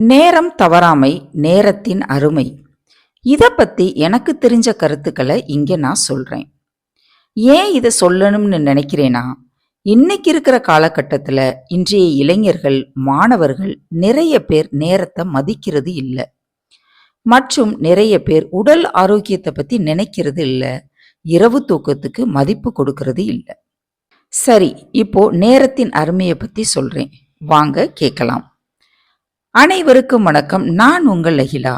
நேரம் தவறாமை, நேரத்தின் அருமை. இத பத்தி எனக்கு தெரிஞ்ச கருத்துக்களை இங்க நான் சொல்றேன். ஏன் இத சொல்லணும்னு நினைக்கிறேன்னா, இன்னைக்கு இருக்கிற காலகட்டத்துல இன்றைய இளைஞர்கள், மாணவர்கள் நிறைய பேர் நேரத்த மதிக்கிறது இல்ல. மற்றும் நிறைய பேர் உடல் ஆரோக்கியத்தை பத்தி நினைக்கிறது இல்ல. இரவு தூக்கத்துக்கு மதிப்பு கொடுக்கறது இல்ல. சரி, இப்போ நேரத்தின் அருமையை பத்தி சொல்றேன். வாங்க கேட்கலாம். அனைவருக்கும் வணக்கம். நான் உங்கள் அகிலா.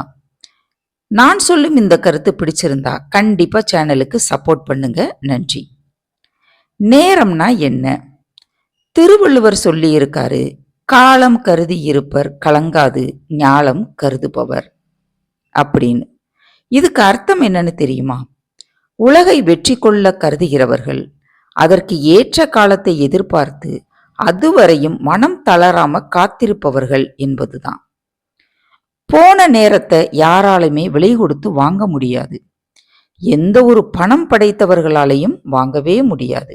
நான் சொல்லும் இந்த கருத்து பிடிச்சிருந்தா கண்டிப்பா சேனலுக்கு சப்போர்ட் பண்ணுங்க. நன்றி. நேரம்னா என்ன? திருவள்ளுவர் சொல்லி இருக்காரு, காலம் கருதி இருப்பர் கலங்காது ஞாலம் கருதுபவர் அப்படின்னு. இதுக்கு அர்த்தம் என்னன்னு தெரியுமா? உலகை வெற்றி கொள்ள கருதுகிறவர்கள் அதற்கு ஏற்ற காலத்தை எதிர்பார்த்து அதுவரையும் மனம் தளராம காத்திருப்பவர்கள் என்பதுதான். போன நேரத்தை யாராலுமே விலை கொடுத்து வாங்க முடியாது. எந்த ஒரு பணம் படைத்தவர்களாலையும் வாங்கவே முடியாது.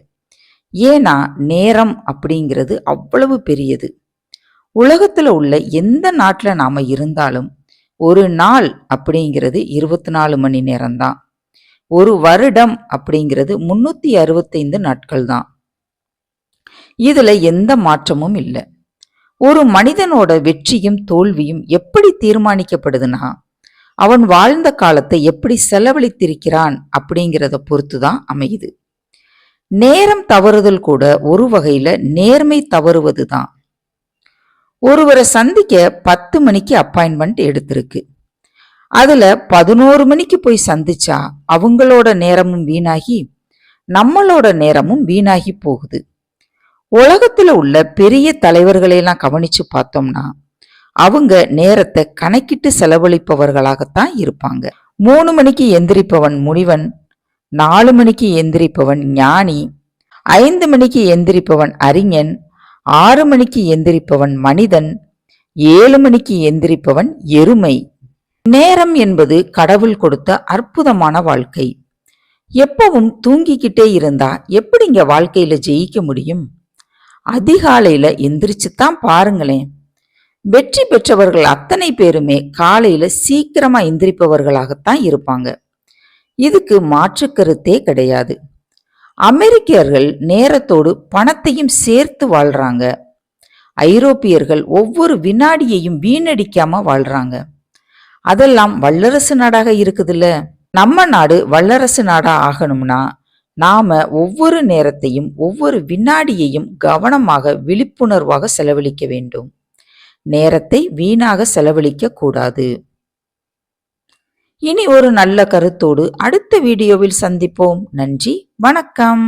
ஏன்னா நேரம் அப்படிங்கிறது அவ்வளவு பெரியது. உலகத்துல உள்ள எந்த நாட்டுல நாம இருந்தாலும் ஒரு நாள் அப்படிங்கிறது 24 மணி நேரம்தான். ஒரு வருடம் அப்படிங்கிறது 365 நாட்கள் தான். இதுல எந்த மாற்றமும் இல்லை. ஒரு மனிதனோட வெற்றியும் தோல்வியும் எப்படி தீர்மானிக்கப்படுதுன்னா, அவன் வாழ்ந்த காலத்தை எப்படி செலவழித்திருக்கிறான் அப்படிங்கிறத பொறுத்துதான் அமையுது. நேரம் தவறுதல் கூட ஒரு வகையில நேர்மை தவறுவது தான். ஒருவரை சந்திக்க 10 மணிக்கு அப்பாயின்மெண்ட் எடுத்திருக்கு. அதுல 11 மணிக்கு போய் சந்திச்சா அவங்களோட நேரமும் வீணாகி நம்மளோட நேரமும் வீணாகி போகுது. உலகத்துல உள்ள பெரிய தலைவர்களையெல்லாம் கவனிச்சு பார்த்தோம்னா அவங்க நேரத்தை கணக்கிட்டு செலவழிப்பவர்களாகத்தான் இருப்பாங்க. 3 மணிக்கு எந்திரிப்பவன் முனிவன், 4 மணிக்கு எந்திரிப்பவன் ஞானி, 5 மணிக்கு எந்திரிப்பவன் அறிஞன், 6 மணிக்கு எந்திரிப்பவன் மனிதன், 7 மணிக்கு எந்திரிப்பவன் எருமை. நேரம் என்பது கடவுள் கொடுத்த அற்புதமான வாழ்க்கை. எப்பவும் தூங்கிக்கிட்டே இருந்தா எப்படிங்க வாழ்க்கையில ஜெயிக்க முடியும்? அதிகாலையில எந்திரிச்சுதான் பாருங்களேன். வெற்றி பெற்றவர்கள் அத்தனை பேருமே காலையில சீக்கிரமா எந்திரிப்பவர்களாகத்தான் இருப்பாங்க. இதுக்கு மாற்று கருத்தே கிடையாது. அமெரிக்கர்கள் நேரத்தோடு பணத்தையும் சேர்த்து வாழ்றாங்க. ஐரோப்பியர்கள் ஒவ்வொரு வினாடியையும் வீணடிக்காம வாழ்றாங்க. அதெல்லாம் வல்லரசு நாடாக இருக்குதுல்ல. நம்ம நாடு வல்லரசு நாடா ஆகணும்னா நாம ஒவ்வொரு நேரத்தையும் ஒவ்வொரு வினாடியையும் கவனமாக விழிப்புணர்வாக செலவழிக்க வேண்டும். நேரத்தை வீணாக செலவழிக்க கூடாது. இனி ஒரு நல்ல கருத்தோடு அடுத்த வீடியோவில் சந்திப்போம். நன்றி, வணக்கம்.